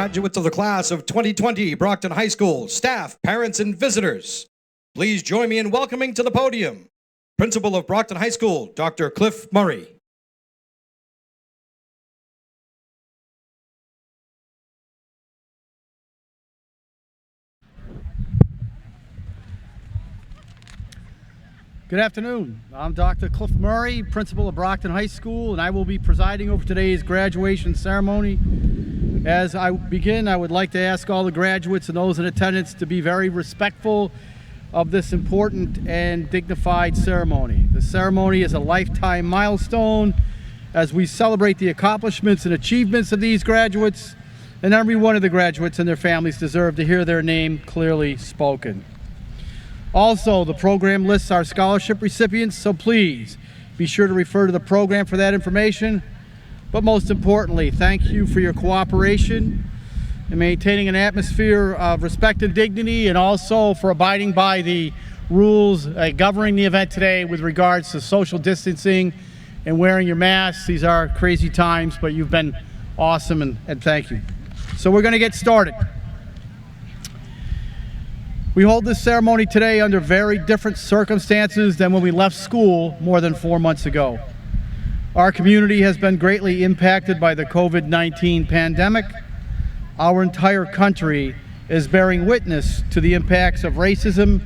Graduates of the class of 2020 Brockton High School, staff, parents, and visitors, please join me in welcoming to the podium Principal of Brockton High School, Dr. Cliff Murray. Good afternoon. I'm Dr. Cliff Murray, Principal of Brockton High School, and I will be presiding over today's graduation ceremony. As I begin, I would like to ask all the graduates and those in attendance to be very respectful of this important and dignified ceremony. The ceremony is a lifetime milestone as we celebrate the accomplishments and achievements of these graduates, and every one of the graduates and their families deserve to hear their name clearly spoken. Also, the program lists our scholarship recipients, so please be sure to refer to the program for that information. But most importantly, thank you for your cooperation in maintaining an atmosphere of respect and dignity, and also for abiding by the rules governing the event today with regards to social distancing and wearing your masks. These are crazy times, but you've been awesome, and thank you. So we're going to get started. We hold this ceremony today under very different circumstances than when we left school more than 4 months ago. Our community has been greatly impacted by the COVID-19 pandemic. Our entire country is bearing witness to the impacts of racism,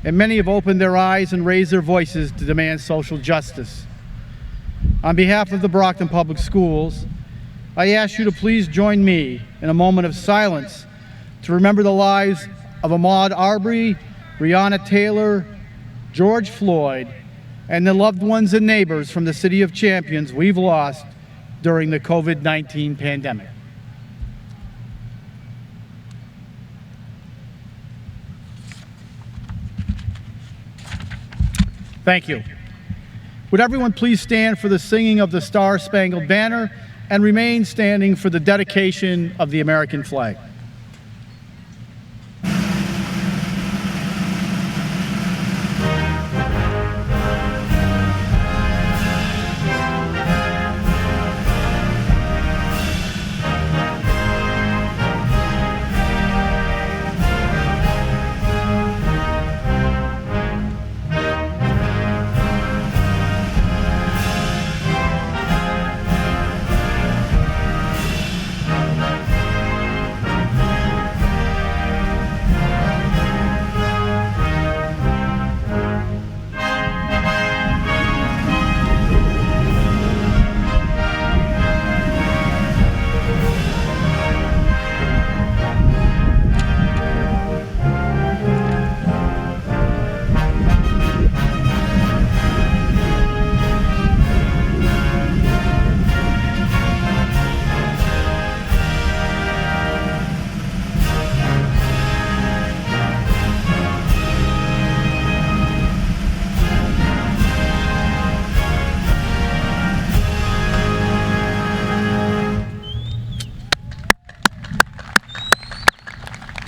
and many have opened their eyes and raised their voices to demand social justice. On behalf of the Brockton Public Schools, I ask you to please join me in a moment of silence to remember the lives of Ahmaud Arbery, Breonna Taylor, George Floyd, and the loved ones and neighbors from the City of Champions we've lost during the COVID-19 pandemic. Thank you. Would everyone please stand for the singing of the Star-Spangled Banner and remain standing for the dedication of the American flag.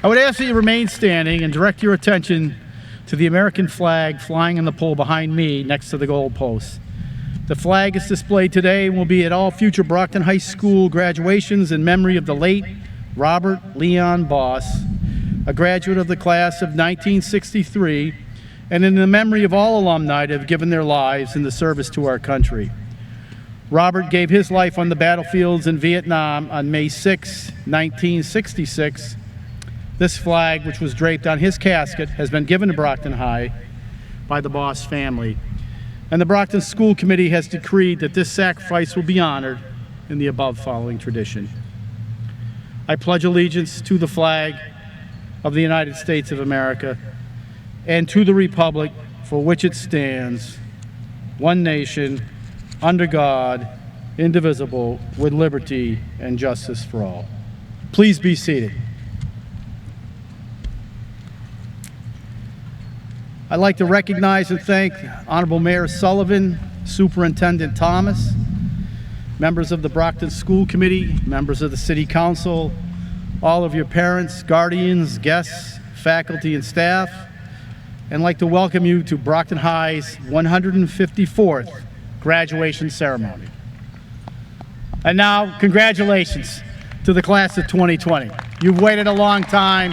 I would ask that you remain standing and direct your attention to the American flag flying on the pole behind me next to the goal post. The flag is displayed today and will be at all future Brockton High School graduations in memory of the late Robert Leon Boss, a graduate of the class of 1963, and in the memory of all alumni that have given their lives in the service to our country. Robert gave his life on the battlefields in Vietnam on May 6, 1966. This flag, which was draped on his casket, has been given to Brockton High by the Boss family. And the Brockton School Committee has decreed that this sacrifice will be honored in the above following tradition. I pledge allegiance to the flag of the United States of America and to the republic for which it stands, one nation, under God, indivisible, with liberty and justice for all. Please be seated. I'd like to recognize and thank Honorable Mayor Sullivan, Superintendent Thomas, members of the Brockton School Committee, members of the City Council, all of your parents, guardians, guests, faculty, and staff, and I'd like to welcome you to Brockton High's 154th graduation ceremony. And now, congratulations to the class of 2020. You've waited a long time.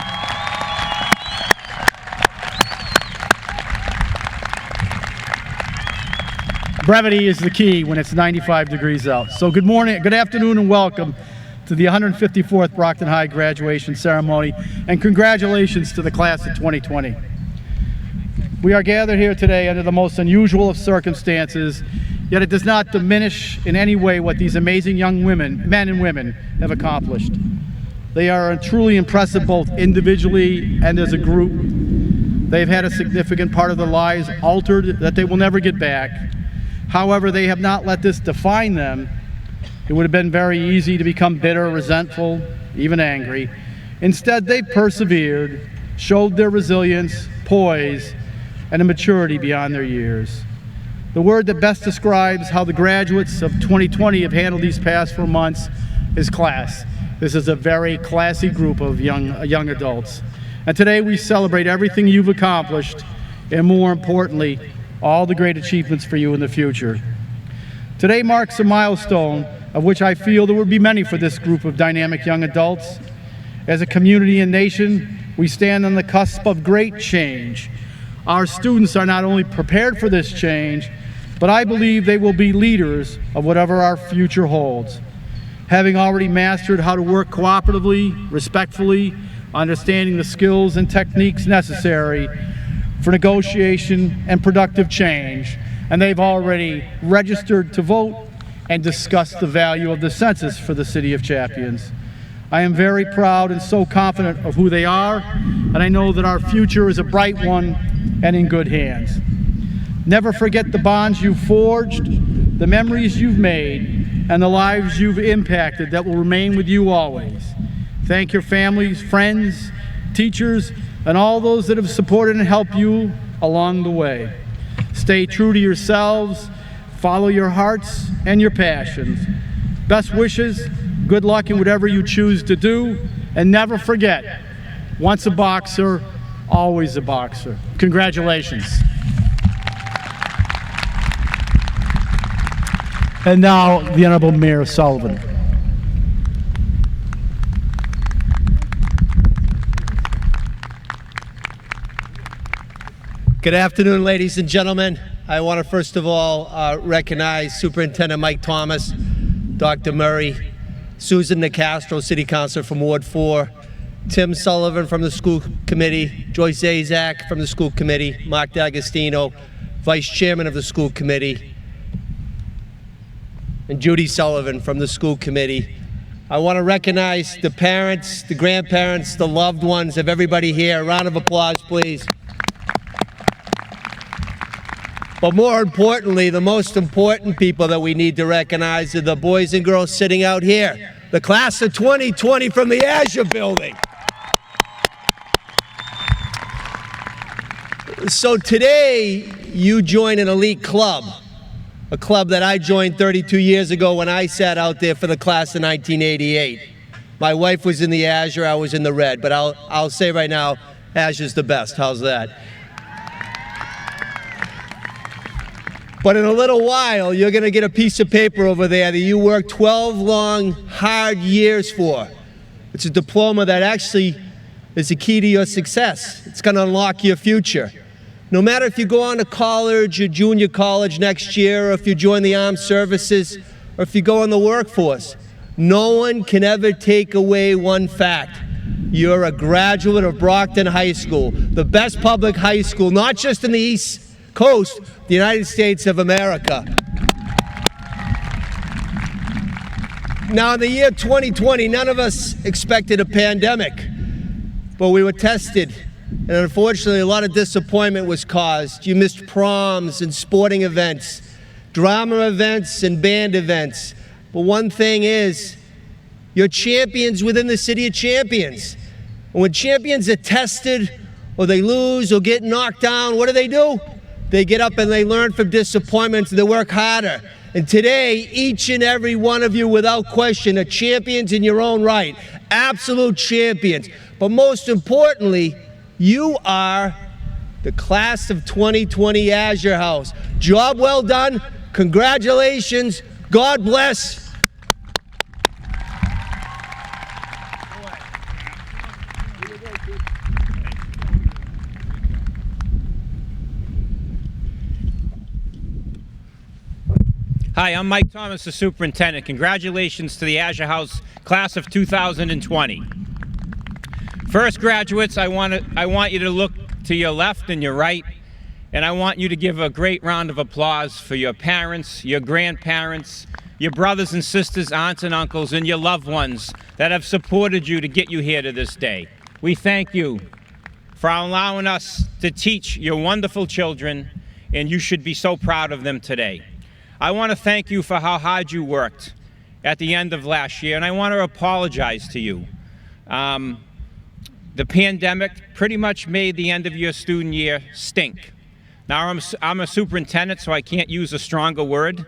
Brevity is the key when it's 95 degrees out. So good morning, good afternoon, and welcome to the 154th Brockton High graduation ceremony, and congratulations to the class of 2020. We are gathered here today under the most unusual of circumstances, yet it does not diminish in any way what these amazing young men and women have accomplished. They are truly impressive both individually and as a group. They've had a significant part of their lives altered that they will never get back. However, they have not let this define them. It would have been very easy to become bitter, resentful, even angry. Instead, they persevered, showed their resilience, poise, and a maturity beyond their years. The word that best describes how the graduates of 2020 have handled these past 4 months is class. This is a very classy group of young adults. And today we celebrate everything you've accomplished, and more importantly, all the great achievements for you in the future. Today marks a milestone of which I feel there will be many for this group of dynamic young adults. As a community and nation, we stand on the cusp of great change. Our students are not only prepared for this change, but I believe they will be leaders of whatever our future holds. Having already mastered how to work cooperatively, respectfully, understanding the skills and techniques necessary for negotiation and productive change, and they've already registered to vote and discussed the value of the census for the City of Champions. I am very proud and so confident of who they are, and I know that our future is a bright one and in good hands. Never forget the bonds you've forged, the memories you've made, and the lives you've impacted that will remain with you always. Thank your families, friends, teachers, and all those that have supported and helped you along the way. Stay true to yourselves, follow your hearts and your passions. Best wishes, good luck in whatever you choose to do, and never forget, once a boxer, always a boxer. Congratulations. And now, the Honorable Mayor Sullivan. Good afternoon, ladies and gentlemen. I want to first of all recognize Superintendent Mike Thomas, Dr. Murray, Susan Nicastro, City Councilor from Ward 4, Tim Sullivan from the School Committee, Joyce Zazak from the School Committee, Mark D'Agostino, Vice Chairman of the School Committee, and Judy Sullivan from the School Committee. I want to recognize the parents, the grandparents, the loved ones of everybody here. A round of applause, please. But more importantly, the most important people that we need to recognize are the boys and girls sitting out here, the class of 2020 from the Azure building. So today, you join an elite club, a club that I joined 32 years ago when I sat out there for the class of 1988. My wife was in the Azure, I was in the red, but I'll say right now, Azure's the best. How's that? But in a little while, you're going to get a piece of paper over there that you worked 12 long, hard years for. It's a diploma that actually is the key to your success. It's going to unlock your future. No matter if you go on to college or junior college next year, or if you join the armed services, or if you go in the workforce, no one can ever take away one fact. You're a graduate of Brockton High School, the best public high school, not just in the East Coast, the United States of America. Now, in the year 2020, none of us expected a pandemic, but we were tested, and unfortunately, a lot of disappointment was caused. You missed proms and sporting events, drama events and band events. But one thing is, you're champions within the City of Champions. And when champions are tested, or they lose, or get knocked down, what do? They get up and they learn from disappointments and they work harder. And today, each and every one of you, without question, are champions in your own right. Absolute champions. But most importantly, you are the class of 2020 Azure House. Job well done. Congratulations. God bless. Hi, I'm Mike Thomas, the Superintendent. Congratulations to the Azure House Class of 2020. First, graduates, I want you to look to your left and your right, and I want you to give a great round of applause for your parents, your grandparents, your brothers and sisters, aunts and uncles, and your loved ones that have supported you to get you here to this day. We thank you for allowing us to teach your wonderful children, and you should be so proud of them today. I want to thank you for how hard you worked at the end of last year, and I want to apologize to you. The pandemic pretty much made the end of your student year stink. Now, I'm a superintendent, so I can't use a stronger word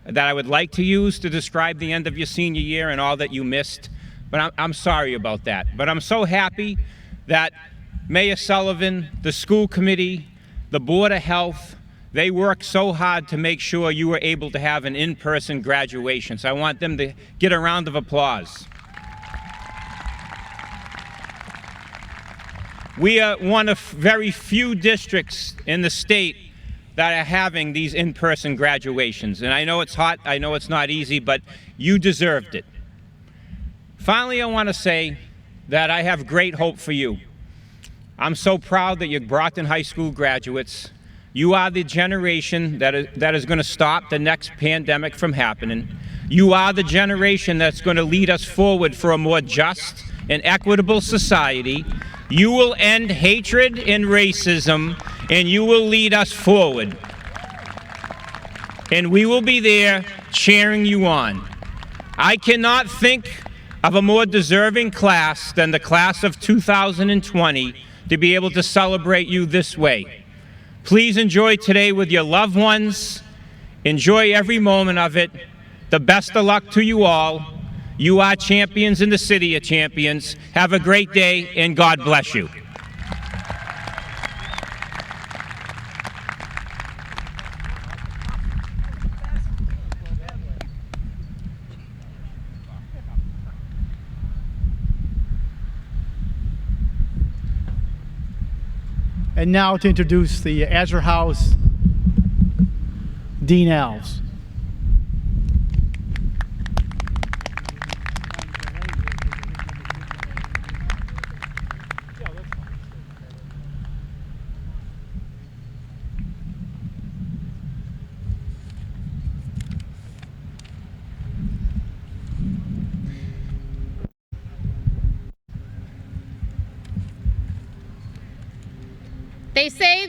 that I would like to use to describe the end of your senior year and all that you missed, but I'm sorry about that. But I'm so happy that Mayor Sullivan, the school committee, the Board of Health, they worked so hard to make sure you were able to have an in-person graduation. So I want them to get a round of applause. We are one of very few districts in the state that are having these in-person graduations. And I know it's hot, I know it's not easy, but you deserved it. Finally, I want to say that I have great hope for you. I'm so proud that you're Brockton High School graduates. You are the generation that is going to stop the next pandemic from happening. You are the generation that's going to lead us forward for a more just and equitable society. You will end hatred and racism, and you will lead us forward. And we will be there cheering you on. I cannot think of a more deserving class than the class of 2020 to be able to celebrate you this way. Please enjoy today with your loved ones. Enjoy every moment of it. The best of luck to you all. You are champions in the city of champions. Have a great day, and God bless you. And now to introduce the Azure House Dean Alves.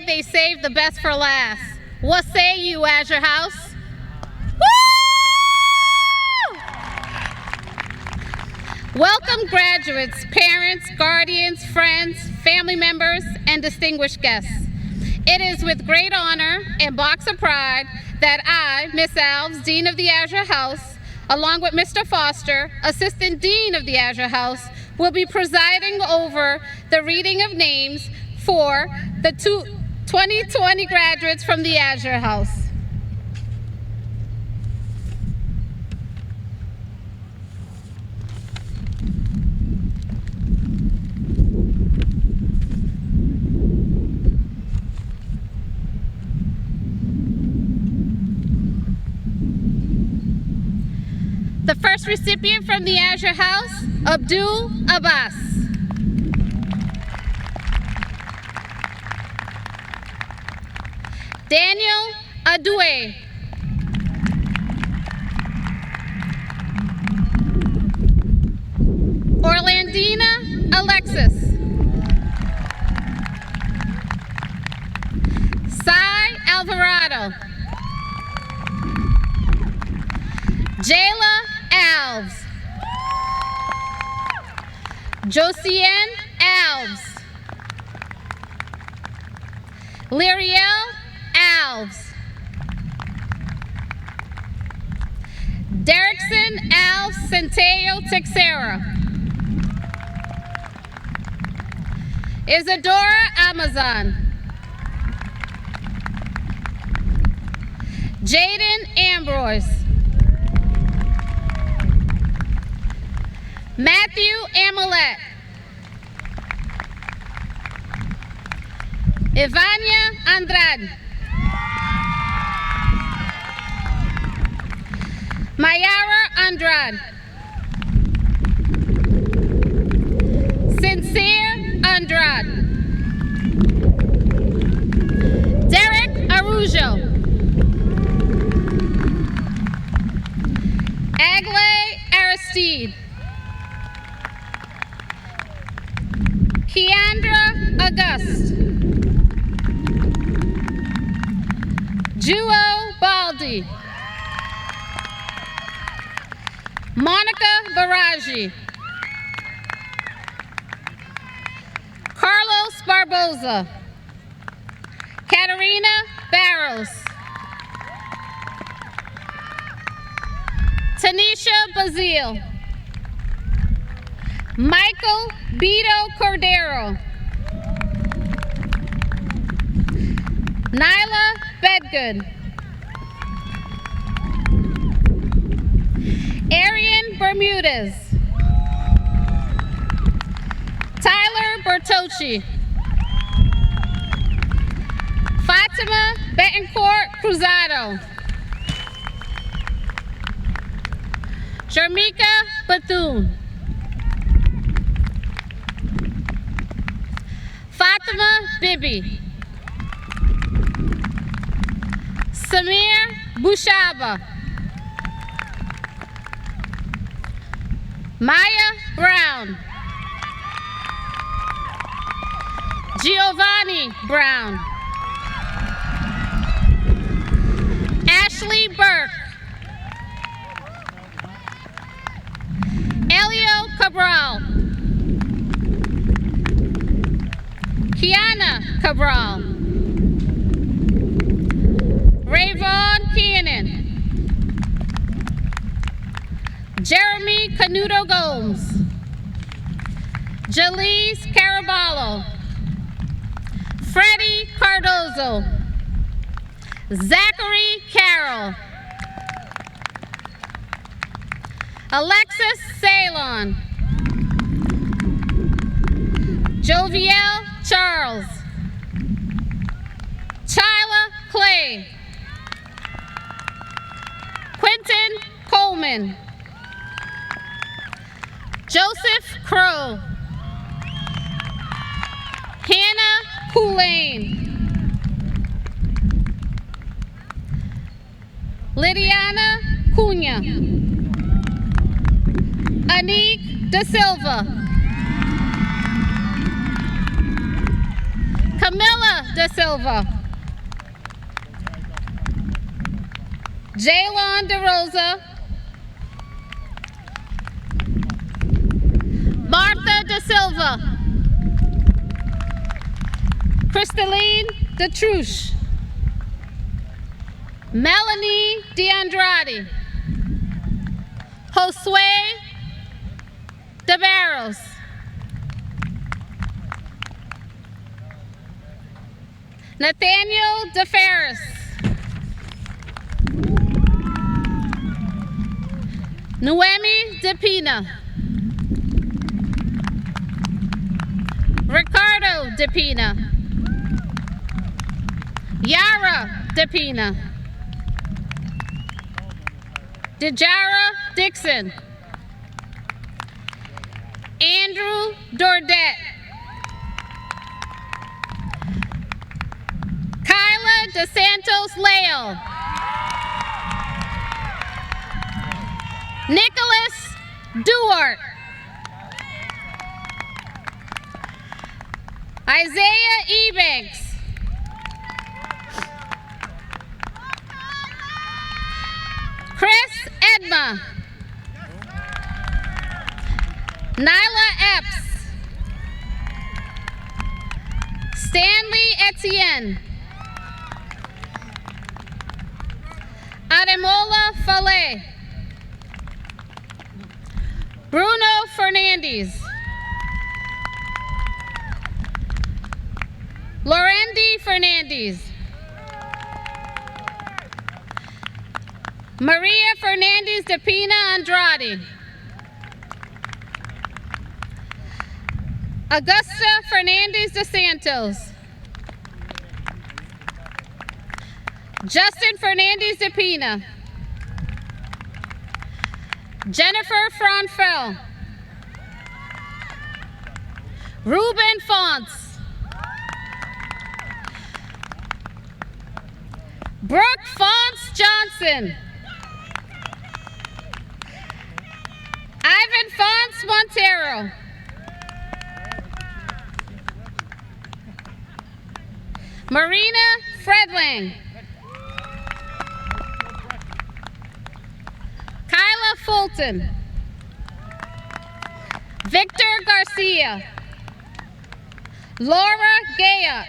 They saved the best for last. What say you, Azure House? Woo! Welcome graduates, parents, guardians, friends, family members, and distinguished guests. It is with great honor and box of pride that I, Ms. Alves, Dean of the Azure House, along with Mr. Foster, Assistant Dean of the Azure House, will be presiding over the reading of names for the 2020 graduates from the Azure House. The first recipient from the Azure House, Abdul Abbas. Daniel Adue. Orlandina Alexis. Sai Alvarado. Jayla Alves. Josiane Alves. Lyriel Alves. Derrickson Alves Centello Texera. Isadora Amazon. Jaden Ambrose. Matthew Amolet. Ivania Andrade. Mayara Andrade. Sincere Andrade. Derek Arujo. Agley Aristide. Keandra Auguste. Juo Baldi. Monica Varaji. Carlos Barboza. Katarina Barros. Tanisha Bazile. Michael Beto Cordero. Nyla Bedgood. Arian Bermudez. Tyler Bertocci. Fatima Betancourt Cruzado. Jermika Bethune. Fatima Bibi. Samir Bushaba. Maya Brown. Giovanni Brown. Ashley Burke. Elio Cabral. Kiana Cabral. Rayvon Cannon. Jeremy Canuto Gomes. Jalise Caraballo. Freddie Cardozo. Zachary Carroll. Alexis Ceylon. Joviel Charles. Chyla Clay. Quentin Coleman. Joseph Crow. Hannah Poulain. Lydiana Cunha. Anique Da Silva. Camilla Da Silva. Jaylon DeRosa. Martha Da Silva. Crystalline DeTruche. Melanie DeAndrade. Josue De Barros. Nathaniel DeFerris. Noemi DePina. Ricardo DePina. Yara DePina. Dejara Dixon. Andrew Dordet. Kyla DeSantos Leo. Nicholas Duart. Isaiah Ebanks. Chris Edma. Nyla Epps. Stanley Etienne. Ademola Fallet. Bruno Fernandez. Lorendi Fernandez. Maria Fernandez de Pina Andrade. Augusta Fernandez de Santos. Justin Fernandez de Pina. Jennifer Franfel. Ruben Fonts. Brooke Fonts Johnson. Ivan Fonts Montero. Marina Fredling. Kyla Fulton. Victor Garcia. Laura Gaya.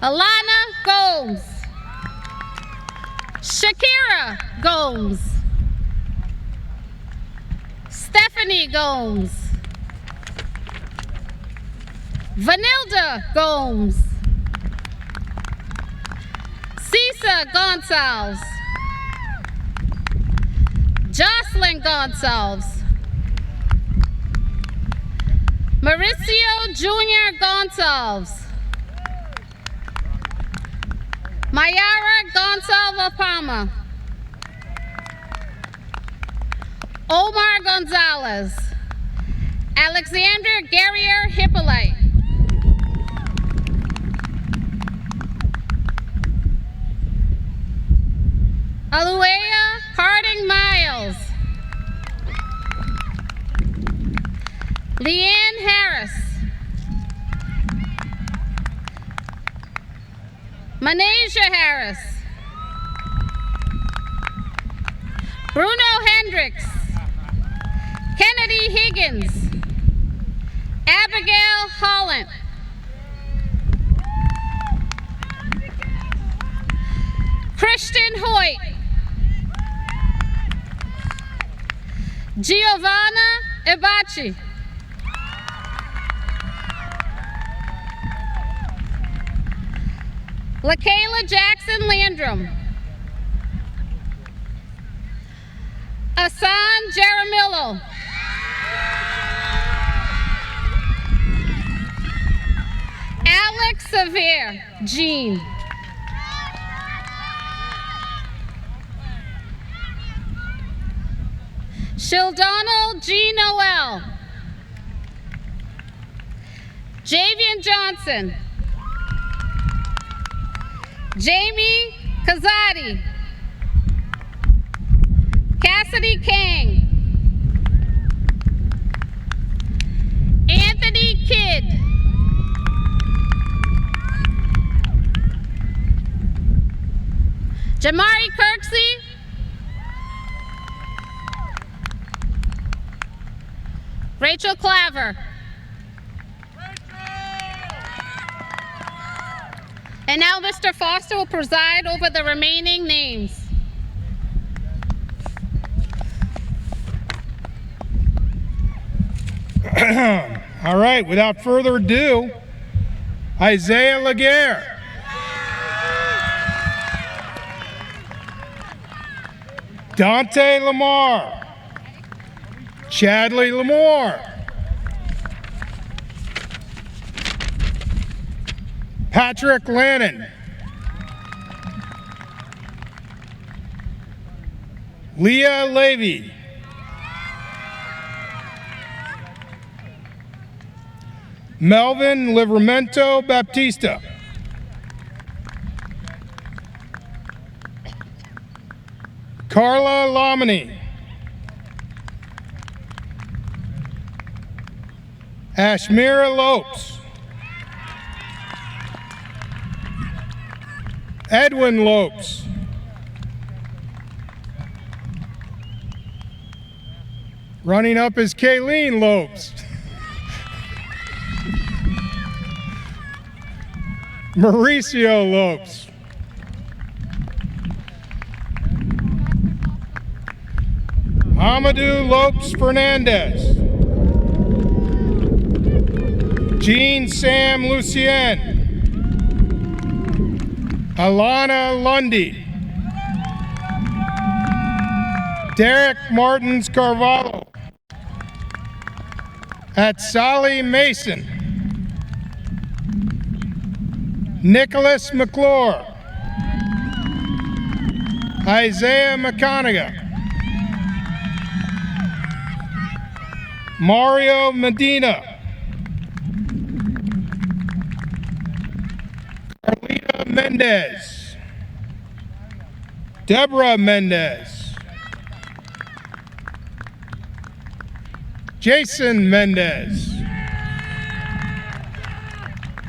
Alana Gomes. Shakira Gomes. Stephanie Gomes. Vanilda Gomes. Cisa Gonçalves. Jocelyn Gonçalves. Mauricio Jr. Gonçalves. Mayara Gonçalves Palma. Omar Gonzalez. Alexander Guerrier Hippolyte. Aluea Harding Miles. Leanne Harris. Manasia Harris. Bruno Hendricks. Kennedy Higgins. Abigail Holland. Christian Hoyt. Giovanna Ebachi. LaKayla Jackson Landrum. Asan Jaramillo. Alex Sevier Jean. Shildonald G. Noel. Javian Johnson. Jamie Kazadi. Cassidy King. Anthony Kidd. Jamari Kirksey. Rachel Claver. And now Mr. Foster will preside over the remaining names. All right, without further ado, Isaiah Laguerre. Dante Lamar. Chadley Lamore. Patrick Lannon. Leah Levy. Melvin Livramento Baptista. Carla Lomini. Ashmira Lopes. Edwin Lopes. Running up is Kayleen Lopes. Mauricio Lopes. Amadou Lopes Fernandez. Jean Sam Lucien. Alana Lundy. Derek Martins Carvalho. Atsali Mason. Nicholas McClure. Isaiah McConaughey, Mario Medina, Carlita Mendez, Deborah Mendez, Jason Mendez,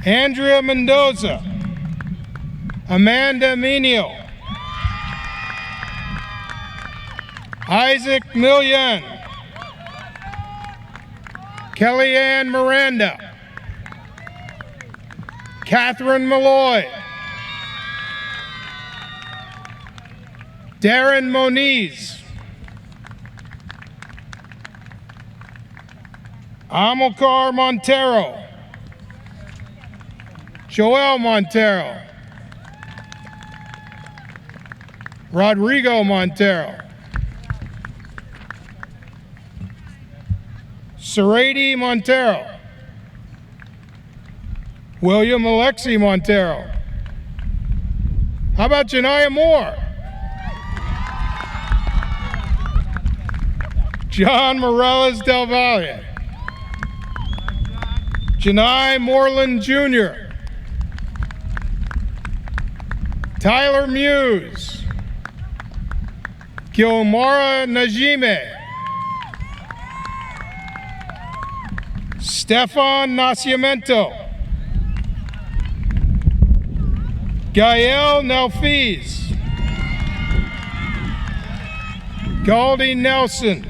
Andrea Mendoza, Amanda Menial, Isaac Millian, Kellyanne Miranda, Catherine Malloy, Darren Moniz, Amilcar Montero, Joel Montero, Rodrigo Montero, Sarady Montero, William Alexi Montero. How about Janiyah Moore? John Morales Del Valle, Janai Moreland Jr., Tyler Muse, Gilmara Najime, Stefan Nascimento, Gael Nelfiz, Goldie Nelson,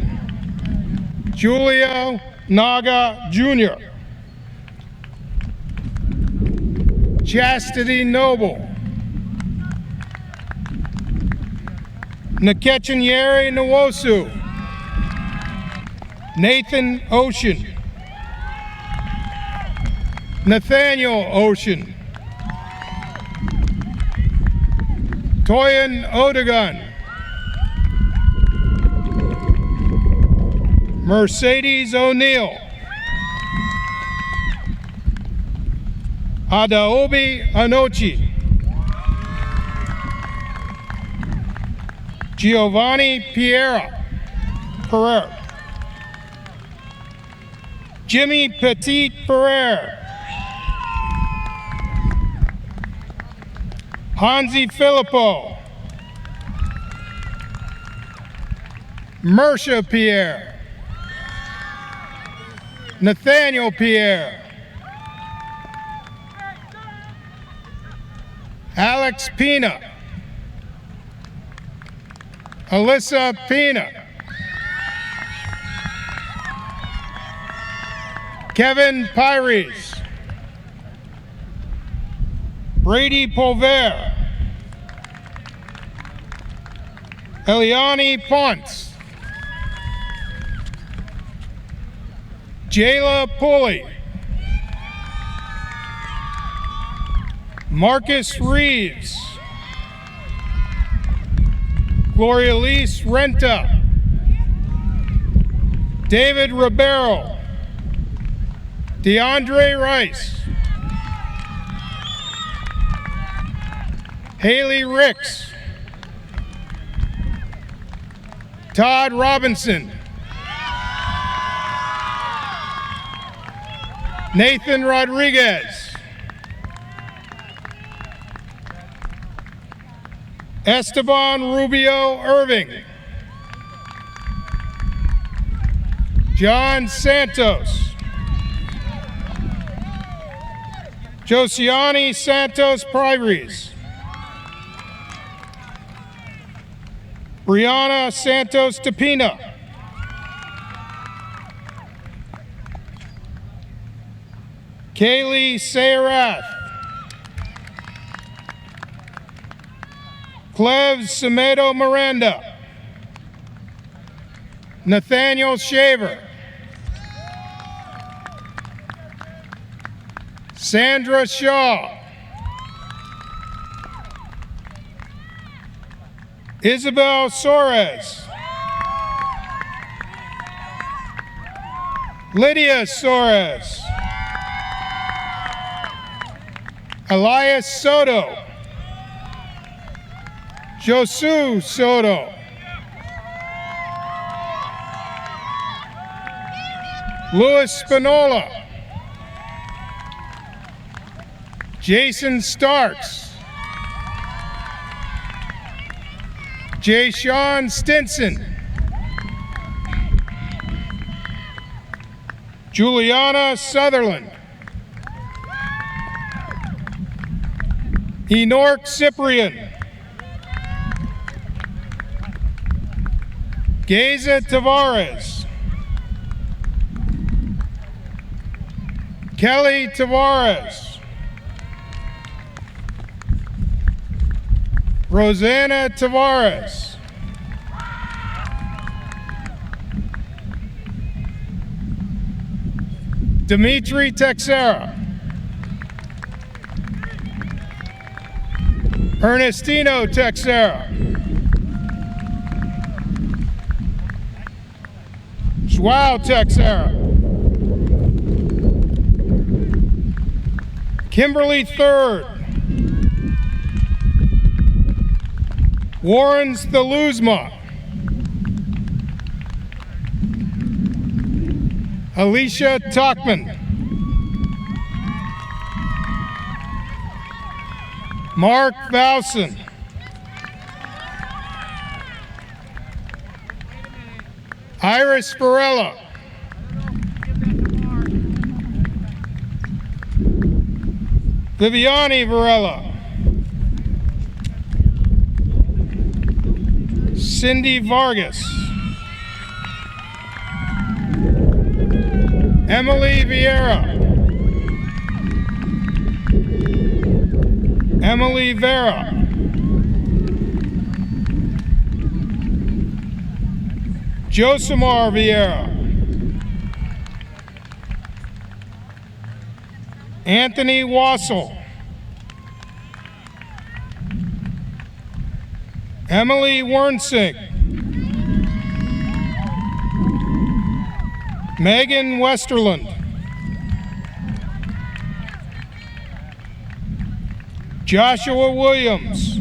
Julio Naga Jr., Chastity Noble, Nkechinyere Nwosu, Nathan Ocean, Nathaniel Ocean, Toyin Odegun, Mercedes O'Neill, Adaobi Anochi, Giovanni Pereira, Jimmy Petit Ferrer, Hansi Filippo, Mersha Pierre, Nathaniel Pierre, Alex Pina, Alyssa Pina, Kevin Pires, Brady Polver, Eliani Ponce, Jayla Pulley, Marcus Reeves, Gloria Elise Renta, David Ribeiro, DeAndre Rice, Haley Ricks, Todd Robinson, Nathan Rodriguez, Esteban Rubio Irving, John Santos, Josiani Santos Privaries, Brianna Santos Tapina, Kaylee Sayarath, Clev Semedo Miranda, Nathaniel Shaver, Sandra Shaw, Isabel Soares, Lydia Soares, Elias Soto, Josu Soto. Louis Spinola. Jason Starks. Jay Sean Stinson. Juliana Sutherland. Enork Cyprian. Geza Tavares. Kelly Tavares. Rosanna Tavares. Dimitri Texera. Ernestino Texera. Joao Texera. Kimberly Third. Warren Thaluzma. Alicia Tuckman. Mark Valson. Iris Varela. Viviani Varela. Cindy Vargas. Emily Vieira. Emily Vera. Josimar Vieira. Anthony Wassel. Emily Wernsink. Megan Westerland. Joshua Williams.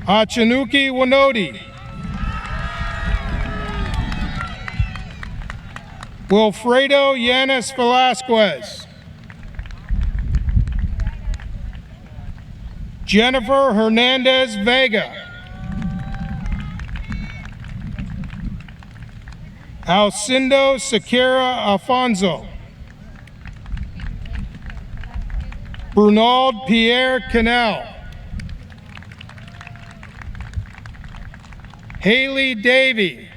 Achanuki Winoti. Wilfredo Yanis Velasquez. Jennifer Hernandez Vega. Alcindo Sequeira Alfonso. Brunald Pierre Canal. Haley Davey.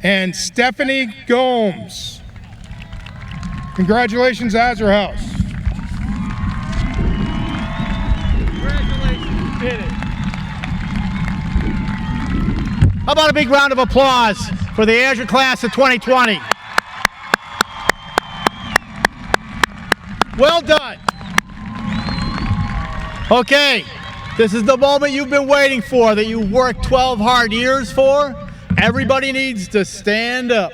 And Stephanie Gomes. Congratulations, Azure House. Congratulations, you did it. How about a big round of applause for the Azure class of 2020? Well done. Okay, this is the moment you've been waiting for, that you worked 12 hard years for. Everybody needs to stand up.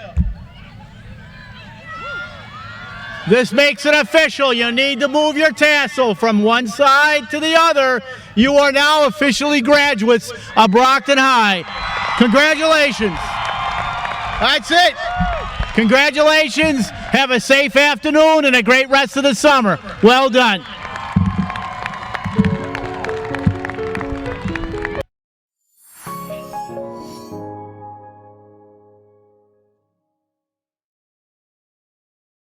This makes it official. You need to move your tassel from one side to the other. You are now officially graduates of Brockton High. Congratulations. That's it. Congratulations. Have a safe afternoon and a great rest of the summer. Well done.